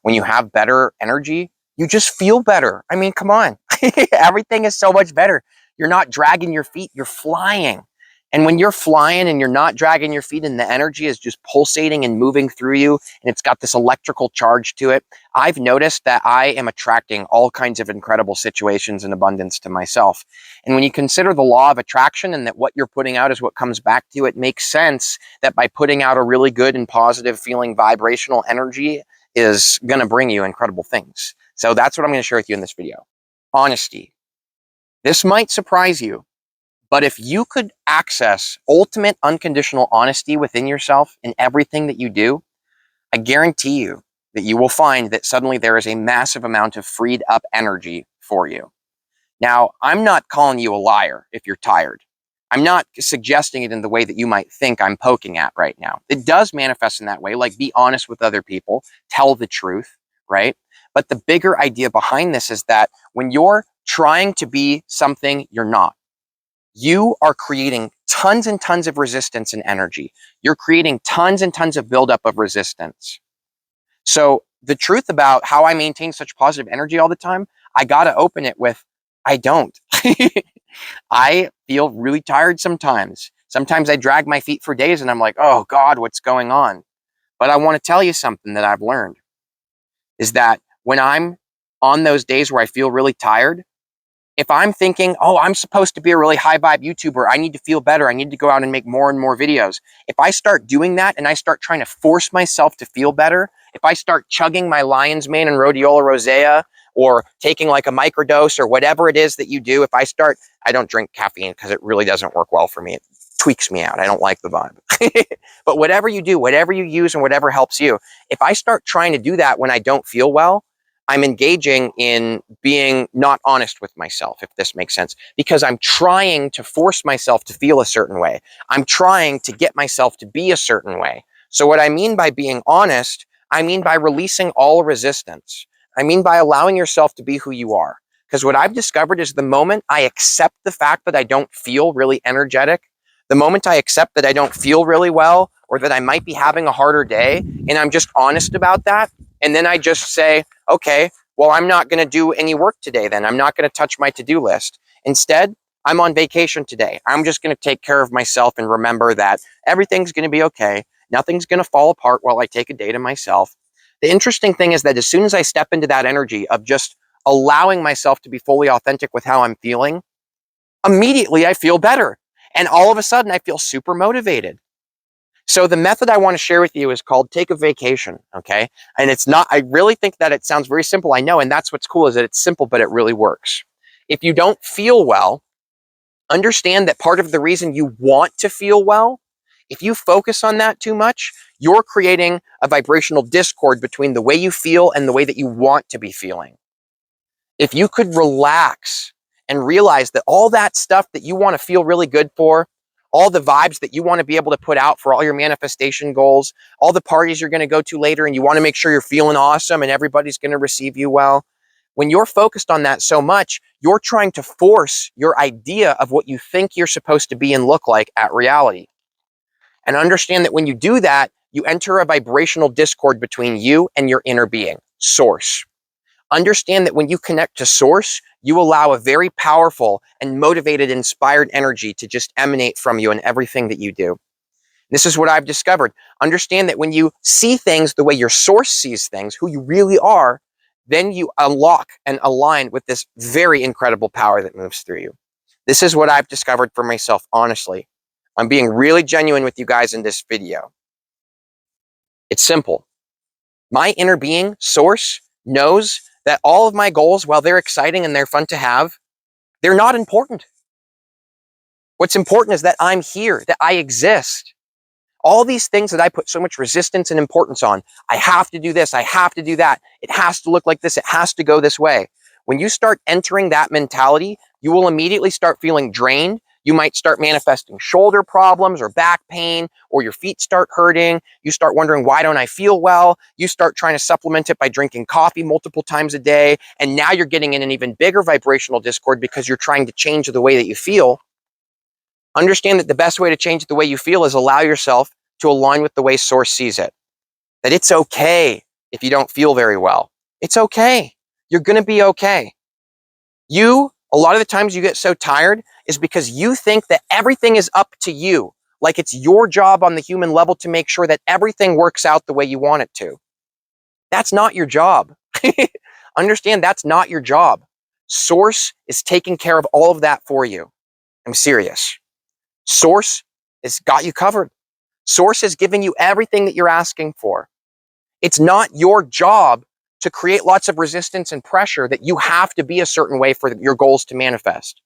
when you have better energy, you just feel better. I mean, come on. Everything is so much better. You're not dragging your feet, you're flying. And when you're flying and you're not dragging your feet and the energy is just pulsating and moving through you and it's got this electrical charge to it, I've noticed that I am attracting all kinds of incredible situations in abundance to myself. And when you consider the law of attraction and that what you're putting out is what comes back to you, it makes sense that by putting out a really good and positive feeling vibrational energy is going to bring you incredible things. So that's what I'm going to share with you in this video. Honesty. This might surprise you, but if you could access ultimate unconditional honesty within yourself in everything that you do, I guarantee you that you will find that suddenly there is a massive amount of freed up energy for you. Now, I'm not calling you a liar if you're tired. I'm not suggesting it in the way that you might think I'm poking at right now. It does manifest in that way, like be honest with other people, tell the truth, right? But the bigger idea behind this is that when you're trying to be something you're not, you are creating tons and tons of resistance and energy. You're creating tons and tons of buildup of resistance. So the truth about how I maintain such positive energy all the time, I got to open it with, I don't. I feel really tired sometimes. Sometimes I drag my feet for days and I'm like, oh God, what's going on? But I want to tell you something that I've learned is that when I'm on those days where I feel really tired, if I'm thinking, oh, I'm supposed to be a really high vibe YouTuber, I need to feel better, I need to go out and make more and more videos. If I start doing that and I start trying to force myself to feel better, if I start chugging my lion's mane and rhodiola rosea or taking like a microdose or whatever it is that you do, I don't drink caffeine because it really doesn't work well for me. It tweaks me out. I don't like the vibe. But whatever you do, whatever you use and whatever helps you, if I start trying to do that when I don't feel well, I'm engaging in being not honest with myself, if this makes sense, because I'm trying to force myself to feel a certain way. I'm trying to get myself to be a certain way. So what I mean by being honest, I mean by releasing all resistance. I mean by allowing yourself to be who you are. Because what I've discovered is the moment I accept the fact that I don't feel really energetic, the moment I accept that I don't feel really well, or that I might be having a harder day, and I'm just honest about that, and then I just say, okay, well, I'm not going to do any work today then. I'm not going to touch my to-do list. Instead, I'm on vacation today. I'm just going to take care of myself and remember that everything's going to be okay. Nothing's going to fall apart while I take a day to myself. The interesting thing is that as soon as I step into that energy of just allowing myself to be fully authentic with how I'm feeling, immediately I feel better. And all of a sudden, I feel super motivated. So the method I want to share with you is called take a vacation, okay? And it's not, I really think that it sounds very simple, I know, and that's what's cool is that it's simple, but it really works. If you don't feel well, understand that part of the reason you want to feel well, if you focus on that too much, you're creating a vibrational discord between the way you feel and the way that you want to be feeling. If you could relax and realize that all that stuff that you want to feel really good for, all the vibes that you want to be able to put out for all your manifestation goals, all the parties you're going to go to later and you want to make sure you're feeling awesome and everybody's going to receive you well. When you're focused on that so much, you're trying to force your idea of what you think you're supposed to be and look like at reality. And understand that when you do that, you enter a vibrational discord between you and your inner being, source. Understand that when you connect to source, you allow a very powerful and motivated, inspired energy to just emanate from you in everything that you do. This is what I've discovered. Understand that when you see things the way your source sees things, who you really are, then you unlock and align with this very incredible power that moves through you. This is what I've discovered for myself, honestly. I'm being really genuine with you guys in this video. It's simple. My inner being, source, knows that all of my goals, while they're exciting and they're fun to have, they're not important. What's important is that I'm here, that I exist. All these things that I put so much resistance and importance on, I have to do this, I have to do that, it has to look like this, it has to go this way. When you start entering that mentality, you will immediately start feeling drained. You might start manifesting shoulder problems or back pain, or your feet start hurting. You start wondering, why don't I feel well? You start trying to supplement it by drinking coffee multiple times a day. And now you're getting in an even bigger vibrational discord because you're trying to change the way that you feel. Understand that the best way to change the way you feel is allow yourself to align with the way source sees it. That it's okay if you don't feel very well. It's okay. You're going to be okay. A lot of the times you get so tired is because you think that everything is up to you. Like it's your job on the human level to make sure that everything works out the way you want it to. That's not your job. Understand, that's not your job. Source is taking care of all of that for you. I'm serious. Source has got you covered. Source is giving you everything that you're asking for. It's not your job to create lots of resistance and pressure that you have to be a certain way for your goals to manifest,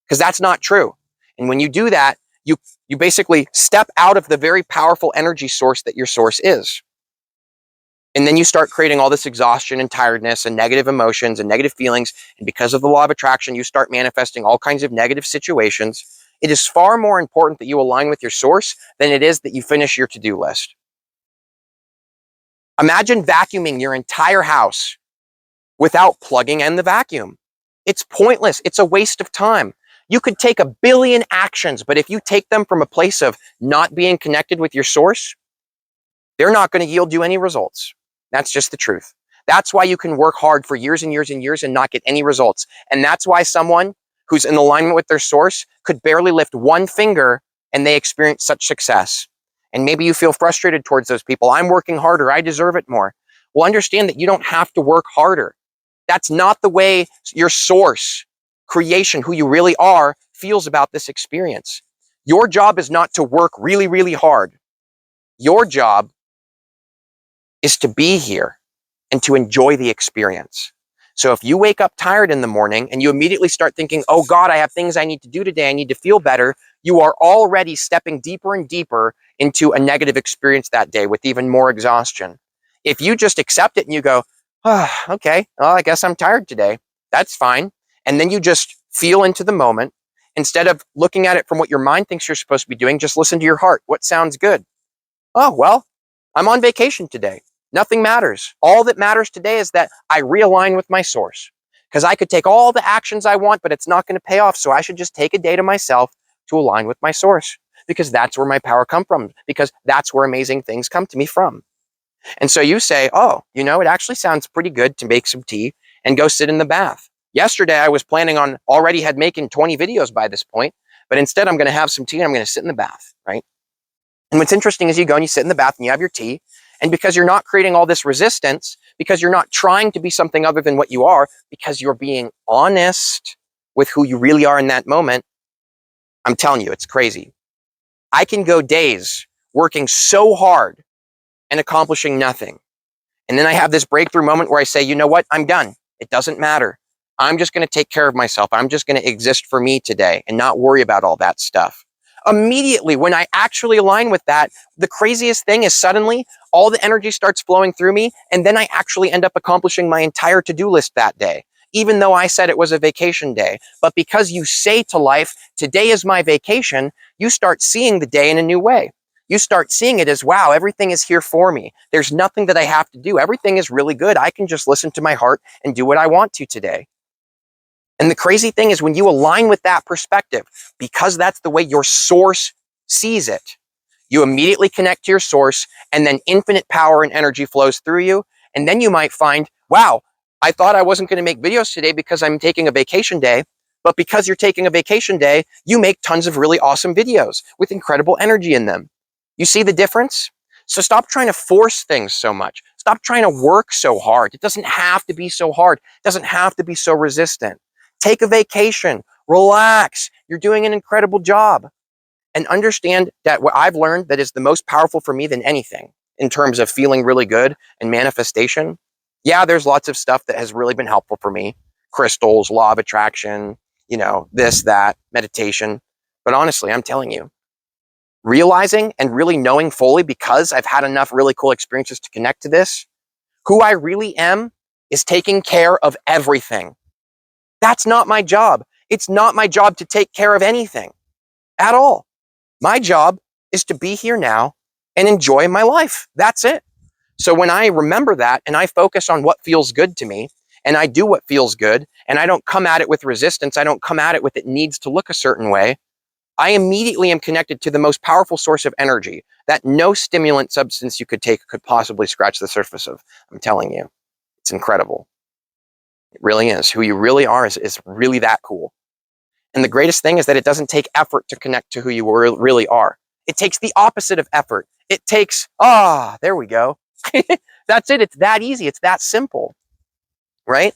because that's not true. And when you do that, you basically step out of the very powerful energy source that your source is. And then you start creating all this exhaustion and tiredness and negative emotions and negative feelings. And because of the law of attraction, you start manifesting all kinds of negative situations. It is far more important that you align with your source than it is that you finish your to-do list. Imagine vacuuming your entire house without plugging in the vacuum. It's pointless. It's a waste of time. You could take 1 billion actions, but if you take them from a place of not being connected with your source, they're not going to yield you any results. That's just the truth. That's why you can work hard for years and years and years and not get any results. And that's why someone who's in alignment with their source could barely lift one finger and they experience such success. And maybe you feel frustrated towards those people. I'm working harder. I deserve it more. Well, understand that you don't have to work harder. That's not the way your source, creation, who you really are, feels about this experience. Your job is not to work really, really hard. Your job is to be here and to enjoy the experience. So if you wake up tired in the morning and you immediately start thinking, oh God, I have things I need to do today, I need to feel better, you are already stepping deeper and deeper into a negative experience that day with even more exhaustion. If you just accept it and you go, oh, okay, well, I guess I'm tired today, that's fine. And then you just feel into the moment. Instead of looking at it from what your mind thinks you're supposed to be doing, just listen to your heart. What sounds good? Oh, well, I'm on vacation today. Nothing matters. All that matters today is that I realign with my source, because I could take all the actions I want, but it's not going to pay off. So I should just take a day to myself to align with my source, because that's where my power comes from, because that's where amazing things come to me from. And so you say, oh, you know, it actually sounds pretty good to make some tea and go sit in the bath. Yesterday, I was planning on already had making 20 videos by this point, but instead I'm going to have some tea and I'm going to sit in the bath, right? And what's interesting is you go and you sit in the bath and you have your tea. And because you're not creating all this resistance, because you're not trying to be something other than what you are, because you're being honest with who you really are in that moment, I'm telling you, it's crazy. I can go days working so hard and accomplishing nothing. And then I have this breakthrough moment where I say, you know what? I'm done. It doesn't matter. I'm just going to take care of myself. I'm just going to exist for me today and not worry about all that stuff. Immediately, when I actually align with that, the craziest thing is suddenly all the energy starts flowing through me, and then I actually end up accomplishing my entire to-do list that day, even though I said it was a vacation day. But because you say to life, today is my vacation, you start seeing the day in a new way. You start seeing it as, wow, everything is here for me. There's nothing that I have to do. Everything is really good. I can just listen to my heart and do what I want to today. And the crazy thing is when you align with that perspective, because that's the way your source sees it, you immediately connect to your source, and then infinite power and energy flows through you. And then you might find, wow, I thought I wasn't going to make videos today because I'm taking a vacation day. But because you're taking a vacation day, you make tons of really awesome videos with incredible energy in them. You see the difference? So stop trying to force things so much. Stop trying to work so hard. It doesn't have to be so hard. It doesn't have to be so resistant. Take a vacation, relax. You're doing an incredible job. And understand that what I've learned that is the most powerful for me than anything in terms of feeling really good and manifestation. Yeah, there's lots of stuff that has really been helpful for me. Crystals, law of attraction, you know, this, that, meditation. But honestly, I'm telling you, realizing and really knowing fully, because I've had enough really cool experiences to connect to this, who I really am is taking care of everything. That's not my job. It's not my job to take care of anything at all. My job is to be here now and enjoy my life. That's it. So when I remember that and I focus on what feels good to me and I do what feels good and I don't come at it with resistance, I don't come at it with it needs to look a certain way, I immediately am connected to the most powerful source of energy that no stimulant substance you could take could possibly scratch the surface of. I'm telling you, it's incredible. It really is. Who you really are is really that cool. And the greatest thing is that it doesn't take effort to connect to who you really are. It takes the opposite of effort. It takes, there we go. That's it. It's that easy. It's that simple, right?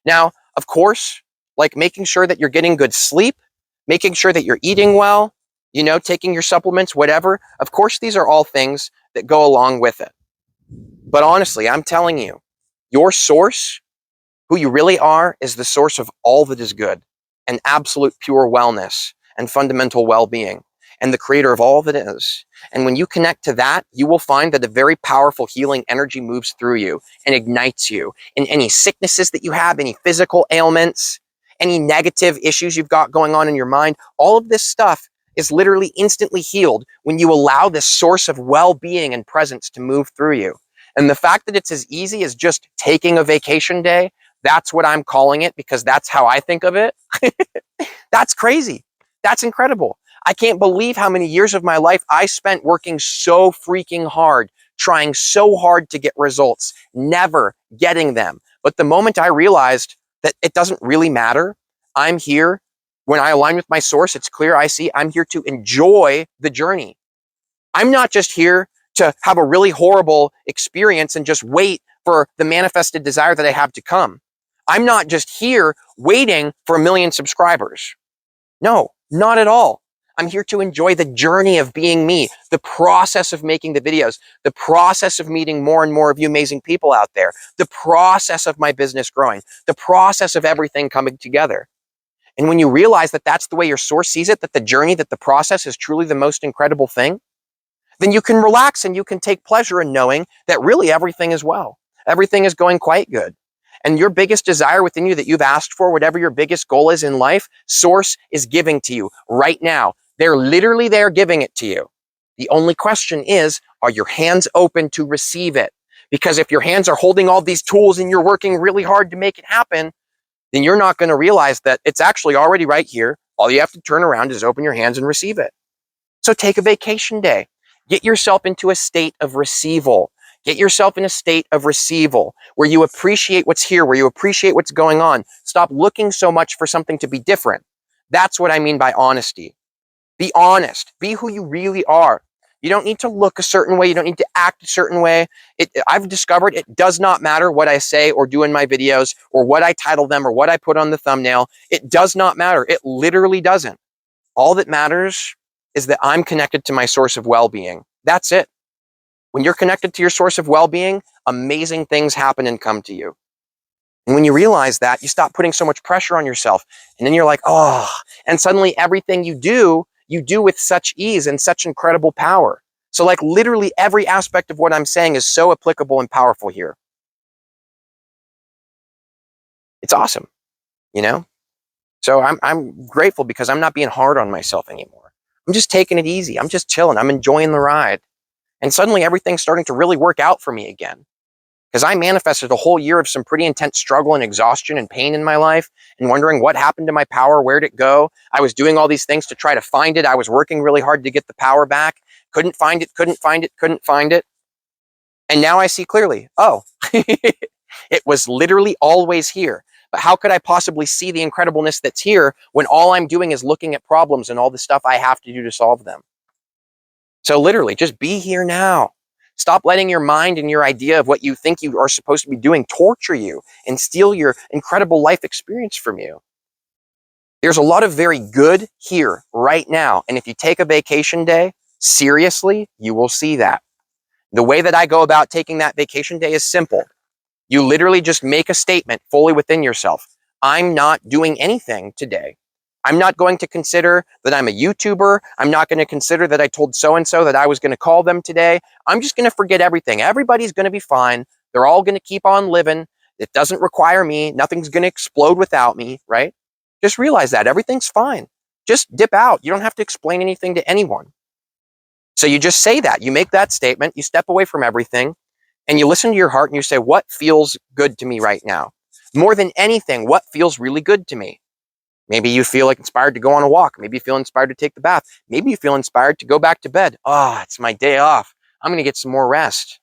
Now, of course, like making sure that you're getting good sleep, making sure that you're eating well, taking your supplements, whatever. Of course, these are all things that go along with it. But honestly, I'm telling you, your source, who you really are, is the source of all that is good and absolute pure wellness and fundamental well-being and the creator of all that is. And when you connect to that, you will find that a very powerful healing energy moves through you and ignites you. And any sicknesses that you have, any physical ailments, any negative issues you've got going on in your mind, all of this stuff is literally instantly healed when you allow this source of well-being and presence to move through you. And the fact that it's as easy as just taking a vacation day, that's what I'm calling it because that's how I think of it. That's crazy. That's incredible. I can't believe how many years of my life I spent working so freaking hard, trying so hard to get results, never getting them. But the moment I realized that it doesn't really matter, I'm here. When I align with my source, it's clear I see I'm here to enjoy the journey. I'm not just here to have a really horrible experience and just wait for the manifested desire that I have to come. I'm not just here waiting for 1 million subscribers. No, not at all. I'm here to enjoy the journey of being me, the process of making the videos, the process of meeting more and more of you amazing people out there, the process of my business growing, the process of everything coming together. And when you realize that that's the way your source sees it, that the journey, that the process is truly the most incredible thing, then you can relax and you can take pleasure in knowing that really everything is well. Everything is going quite good. And your biggest desire within you that you've asked for, whatever your biggest goal is in life, source is giving to you right now. They're literally there giving it to you. The only question is, are your hands open to receive it? Because if your hands are holding all these tools and you're working really hard to make it happen, then you're not going to realize that it's actually already right here. All you have to turn around is open your hands and receive it. So take a vacation day. Get yourself into a state of receival. Get yourself in a state of receival where you appreciate what's here, where you appreciate what's going on. Stop looking so much for something to be different. That's what I mean by honesty. Be honest. Be who you really are. You don't need to look a certain way. You don't need to act a certain way. I've discovered it does not matter what I say or do in my videos or what I title them or what I put on the thumbnail. It does not matter. It literally doesn't. All that matters is that I'm connected to my source of well-being. That's it. When you're connected to your source of well-being, amazing things happen and come to you. And when you realize that, you stop putting so much pressure on yourself. And then you're like, and suddenly everything you do with such ease and such incredible power. So like literally every aspect of what I'm saying is so applicable and powerful here. It's awesome, So I'm grateful because I'm not being hard on myself anymore. I'm just taking it easy. I'm just chilling. I'm enjoying the ride. And suddenly everything's starting to really work out for me again. Because I manifested a whole year of some pretty intense struggle and exhaustion and pain in my life and wondering what happened to my power, where'd it go? I was doing all these things to try to find it. I was working really hard to get the power back. Couldn't find it. And now I see clearly, it was literally always here. But how could I possibly see the incredibleness that's here when all I'm doing is looking at problems and all the stuff I have to do to solve them? So literally, just be here now. Stop letting your mind and your idea of what you think you are supposed to be doing torture you and steal your incredible life experience from you. There's a lot of very good here right now. And if you take a vacation day, seriously, you will see that. The way that I go about taking that vacation day is simple. You literally just make a statement fully within yourself. I'm not doing anything today. I'm not going to consider that I'm a YouTuber. I'm not going to consider that I told so-and-so that I was going to call them today. I'm just going to forget everything. Everybody's going to be fine. They're all going to keep on living. It doesn't require me. Nothing's going to explode without me, right? Just realize that everything's fine. Just dip out. You don't have to explain anything to anyone. So you just say that. You make that statement. You step away from everything and you listen to your heart and you say, what feels good to me right now? More than anything, what feels really good to me? Maybe you feel like inspired to go on a walk. Maybe you feel inspired to take the bath. Maybe you feel inspired to go back to bed. Oh, it's my day off. I'm going to get some more rest,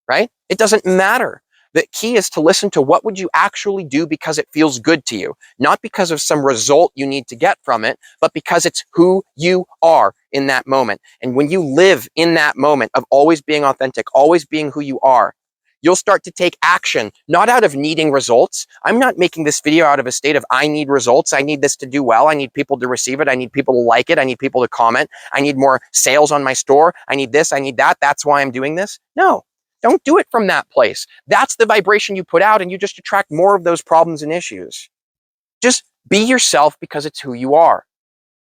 right? It doesn't matter. The key is to listen to what would you actually do because it feels good to you, not because of some result you need to get from it, but because it's who you are in that moment. And when you live in that moment of always being authentic, always being who you are, you'll start to take action, not out of needing results. I'm not making this video out of a state of I need results. I need this to do well. I need people to receive it. I need people to like it. I need people to comment. I need more sales on my store. I need this. I need that. That's why I'm doing this. No, don't do it from that place. That's the vibration you put out, and you just attract more of those problems and issues. Just be yourself because it's who you are.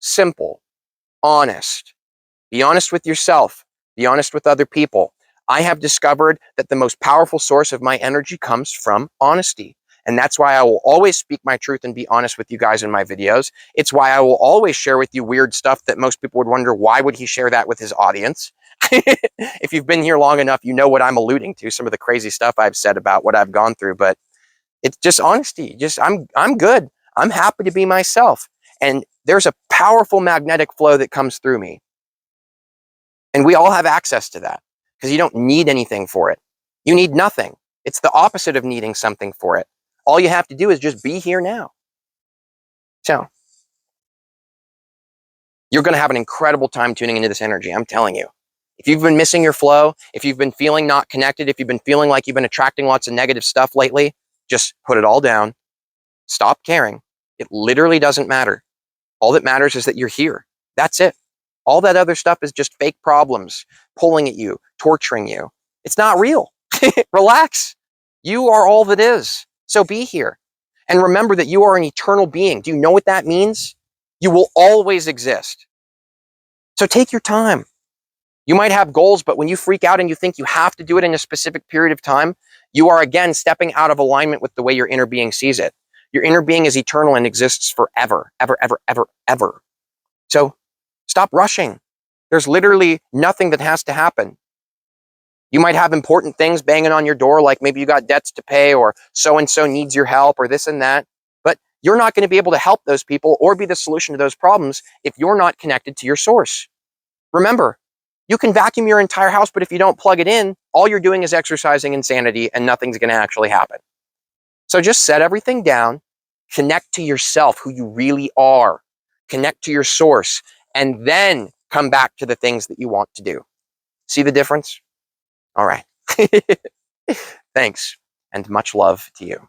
Simple, honest. Be honest with yourself. Be honest with other people. I have discovered that the most powerful source of my energy comes from honesty. And that's why I will always speak my truth and be honest with you guys in my videos. It's why I will always share with you weird stuff that most people would wonder, why would he share that with his audience? If you've been here long enough, you know what I'm alluding to, some of the crazy stuff I've said about what I've gone through, but it's just honesty. I'm good. I'm happy to be myself. And there's a powerful magnetic flow that comes through me. And we all have access to that because you don't need anything for it. You need nothing. It's the opposite of needing something for it. All you have to do is just be here now. So you're going to have an incredible time tuning into this energy. I'm telling you. If you've been missing your flow, if you've been feeling not connected, if you've been feeling like you've been attracting lots of negative stuff lately, just put it all down. Stop caring. It literally doesn't matter. All that matters is that you're here. That's it. All that other stuff is just fake problems, pulling at you, torturing you. It's not real. Relax. You are all that is. So be here. And remember that you are an eternal being. Do you know what that means? You will always exist. So take your time. You might have goals, but when you freak out and you think you have to do it in a specific period of time, you are again stepping out of alignment with the way your inner being sees it. Your inner being is eternal and exists forever, ever, ever, ever, ever. So stop rushing. There's literally nothing that has to happen. You might have important things banging on your door, like maybe you got debts to pay, or so-and-so needs your help, or this and that. But you're not going to be able to help those people or be the solution to those problems if you're not connected to your source. Remember, you can vacuum your entire house, but if you don't plug it in, all you're doing is exercising insanity and nothing's going to actually happen. So just set everything down, connect to yourself, who you really are, connect to your source, and then come back to the things that you want to do. See the difference? All right. Thanks, and much love to you.